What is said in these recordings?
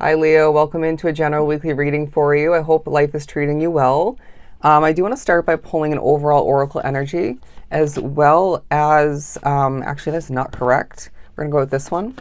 Hi, Leo. Welcome into a general weekly reading for you. I hope life is treating you well. I do want to start by pulling an overall oracle energy as well as, actually, that's not correct. We're going to go with this one.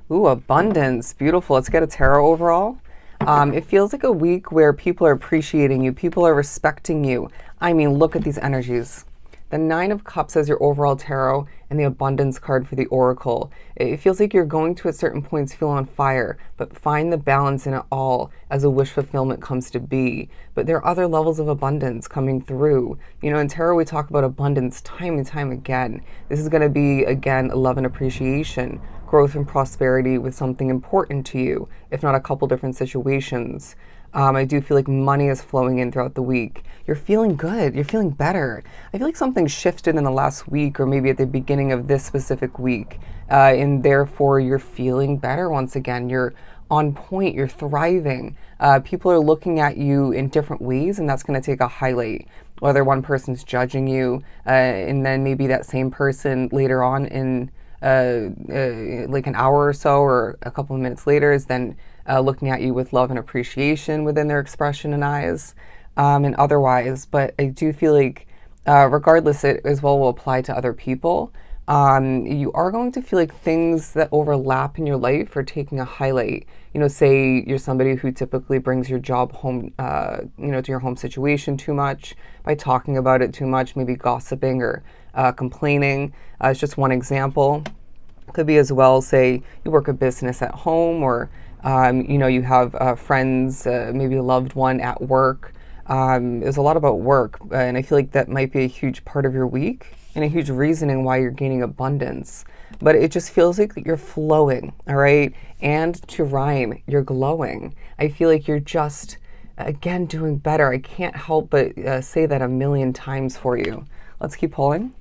Ooh, abundance. Beautiful. Let's get a tarot overall. It feels like a week where people are appreciating you, people are respecting you. I mean, look at these energies. The Nine of Cups as your overall tarot and the Abundance card for the Oracle. It feels like you're going to at certain points feel on fire, but find the balance in it all as a wish fulfillment comes to be. But there are other levels of abundance coming through. You know, in tarot we talk about abundance time and time again. This is going to be, again, love and appreciation, growth and prosperity with something important to you, if not a couple different situations. I do feel like money is flowing in throughout the week. You're feeling good. You're feeling better. I feel like something shifted in the last week or maybe at the beginning of this specific week. And therefore, you're feeling better once again. You're on point. You're thriving. People are looking at you in different ways, and that's going to take a highlight. Whether one person's judging you, and then maybe that same person later on in like an hour or so or a couple of minutes later is then looking at you with love and appreciation within their expression and eyes, and otherwise. But I do feel like regardless, it as well will apply to other people. You are going to feel like things that overlap in your life are taking a highlight. You know, say you're somebody who typically brings your job home, to your home situation too much by talking about it too much, maybe gossiping or complaining. It's just one example. Could be as well, say you work a business at home, or you have friends, maybe a loved one at work. There's a lot about work, and I feel like that might be a huge part of your week and a huge reasoning why you're gaining abundance. But it just feels like you're flowing, all right? And to rhyme, you're glowing. I feel like you're just, again, doing better. I can't help but say that a million times for you. Let's keep pulling.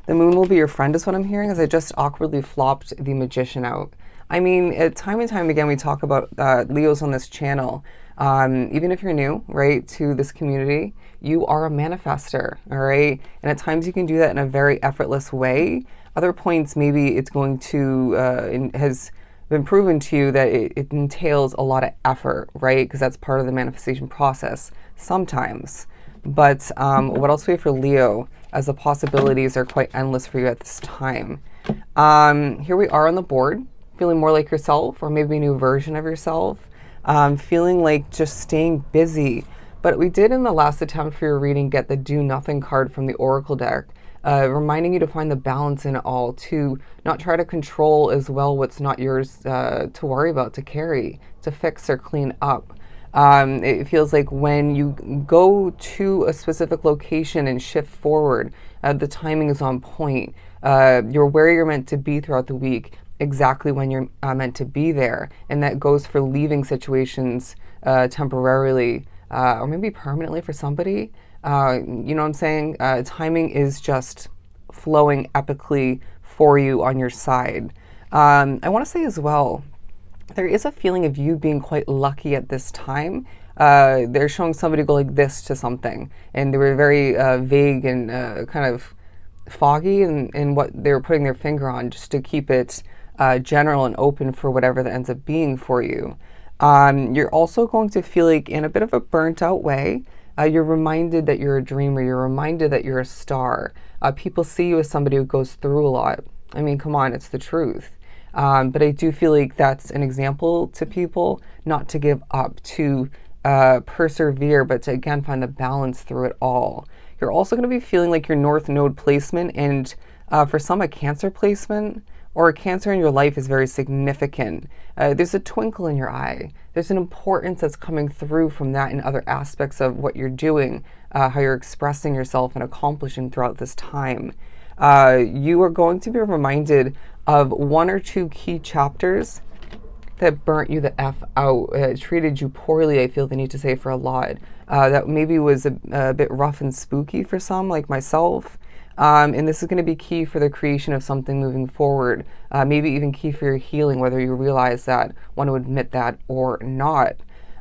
The moon will be your friend is what I'm hearing, as I just awkwardly flopped the Magician out. I mean, time and time again, we talk about Leos on this channel. Even if you're new, right, to this community, you are a manifester, all right? And at times you can do that in a very effortless way. Other points, maybe it's going to, has been proven to you that it entails a lot of effort, right? Because that's part of the manifestation process sometimes. But what else do we have for Leo, as the possibilities are quite endless for you at this time? Here we are on the board, feeling more like yourself, or maybe a new version of yourself, feeling like just staying busy. But we did in the last attempt for your reading get the Do Nothing card from the Oracle deck, reminding you to find the balance in it all, to not try to control as well what's not yours to worry about, to carry, to fix or clean up. It feels like when you go to a specific location and shift forward, the timing is on point. You're where you're meant to be throughout the week, exactly when you're meant to be there. And that goes for leaving situations temporarily or maybe permanently for somebody. You know what I'm saying? Timing is just flowing epically for you on your side. I want to say as well, there is a feeling of you being quite lucky at this time. They're showing somebody go like this to something, and they were very vague and kind of foggy in what they were putting their finger on, just to keep it general and open for whatever that ends up being for you. You're also going to feel like, in a bit of a burnt out way, you're reminded that you're a dreamer. You're reminded that you're a star. People see you as somebody who goes through a lot. I mean, come on, it's the truth. But I do feel like that's an example to people not to give up, to persevere, but to, again, find the balance through it all. You're also going to be feeling like your North Node placement, and for some, a Cancer placement or a Cancer in your life is very significant. There's a twinkle in your eye. There's an importance that's coming through from that in other aspects of what you're doing, how you're expressing yourself and accomplishing throughout this time. You are going to be reminded of one or two key chapters that burnt you the F out, treated you poorly, I feel the need to say, for a lot. That maybe was a bit rough and spooky for some, like myself. And this is going to be key for the creation of something moving forward, maybe even key for your healing, whether you realize that, want to admit that or not.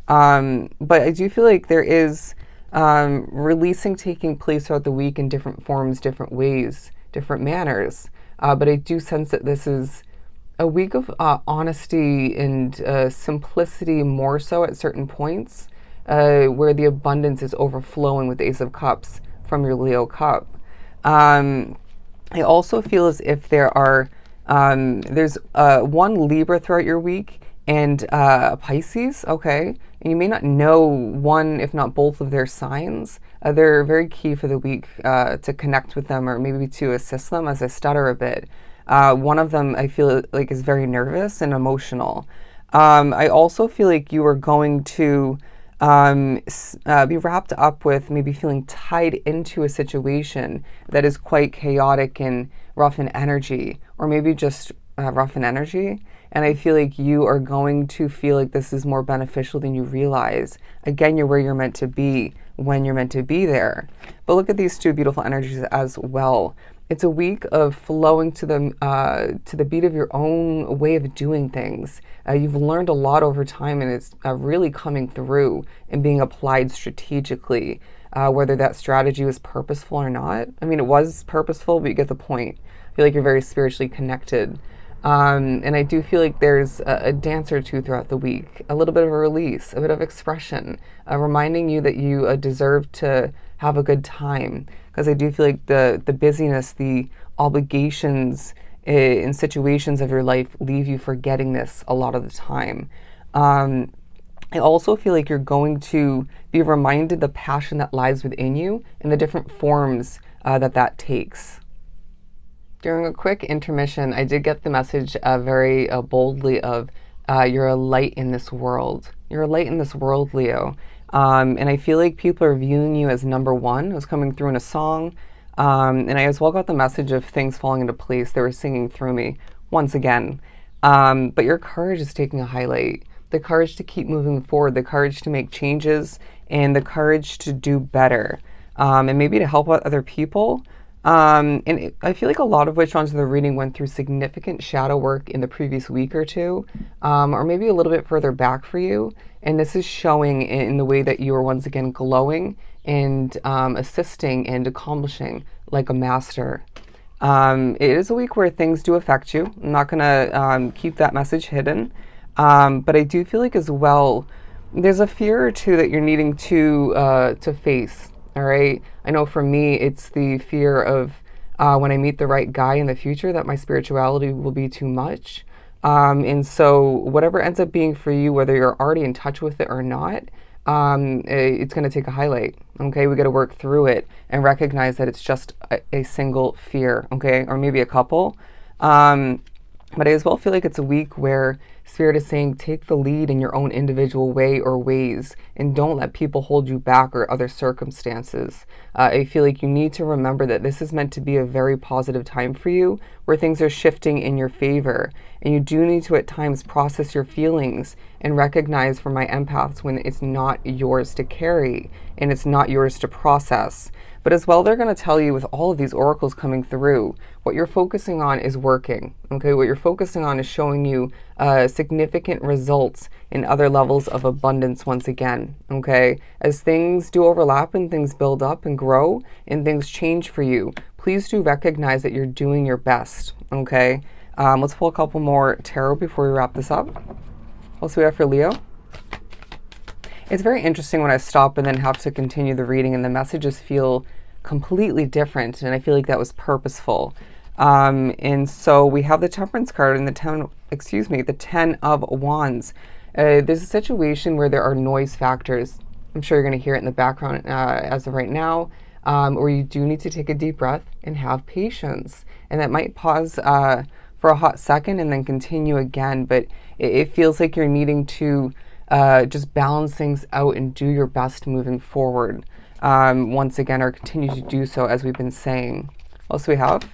But I do feel like there is releasing taking place throughout the week in different forms, different ways, different manners. But I do sense that this is a week of honesty and simplicity more so at certain points, where the abundance is overflowing with the Ace of Cups from your Leo cup. I also feel as if there's one Libra throughout your week and a Pisces, okay? And you may not know one, if not both, of their signs. They're very key for the week to connect with them or maybe to assist them as I stutter a bit. One of them I feel like is very nervous and emotional. I also feel like you are going to be wrapped up with maybe feeling tied into a situation that is quite chaotic and rough in energy, or maybe just rough in energy. And I feel like you are going to feel like this is more beneficial than you realize. Again, you're where you're meant to be when you're meant to be there. But look at these two beautiful energies as well. It's a week of flowing to the beat of your own way of doing things. You've learned a lot over time, and it's really coming through and being applied strategically, whether that strategy was purposeful or not. I mean, it was purposeful, but you get the point. I feel like you're very spiritually connected. And I do feel like there's a dance or two throughout the week, a little bit of a release, a bit of expression, reminding you that you deserve to have a good time. Because I do feel like the busyness, the obligations in situations of your life leave you forgetting this a lot of the time. I also feel like you're going to be reminded the passion that lies within you and the different forms that takes. During a quick intermission, I did get the message very boldly of you're a light in this world. You're a light in this world, Leo. And I feel like people are viewing you as number one. It was coming through in a song. And I as well got the message of things falling into place. They were singing through me once again. But your courage is taking a highlight. The courage to keep moving forward, the courage to make changes, and the courage to do better. And maybe to help out other people. I feel like a lot of witch ones in the reading went through significant shadow work in the previous week or two, or maybe a little bit further back for you. And this is showing in the way that you are once again glowing and assisting and accomplishing like a master. It is a week where things do affect you. I'm not going to keep that message hidden. But I do feel like as well, there's a fear or two that you're needing to face. All right. I know for me, it's the fear of when I meet the right guy in the future that my spirituality will be too much. And so whatever ends up being for you, whether you're already in touch with it or not, it's going to take a highlight. Okay. We got to work through it and recognize that it's just a single fear. Okay. Or maybe a couple. But I as well feel like it's a week where Spirit is saying take the lead in your own individual way or ways and don't let people hold you back or other circumstances. I feel like you need to remember that this is meant to be a very positive time for you where things are shifting in your favor. And you do need to at times process your feelings and recognize for my empaths when it's not yours to carry and it's not yours to process. But as well, they're going to tell you with all of these oracles coming through, what you're focusing on is working. Okay, what you're focusing on is showing you significant results in other levels of abundance once again. Okay, as things do overlap and things build up and grow and things change for you, please do recognize that you're doing your best. Okay, let's pull a couple more tarot before we wrap this up. What do we have for Leo? It's very interesting when I stop and then have to continue the reading and the messages feel completely different, and I feel like that was purposeful. And so we have the Temperance card and the 10 of Wands. There's a situation where there are noise factors. I'm sure you're going to hear it in the background as of right now, where you do need to take a deep breath and have patience. And that might pause for a hot second and then continue again, but it feels like you're needing to just balance things out and do your best moving forward once again, or continue to do so as we've been saying. What else do we have?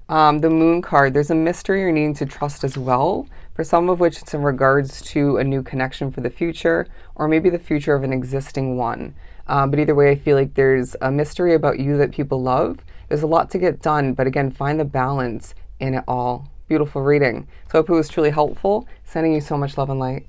The Moon card. There's a mystery you're needing to trust as well, for some of which it's in regards to a new connection for the future, or maybe the future of an existing one. But either way, I feel like there's a mystery about you that people love. There's a lot to get done, but again, find the balance in it all. Beautiful reading. So I hope it was truly helpful. Sending you so much love and light.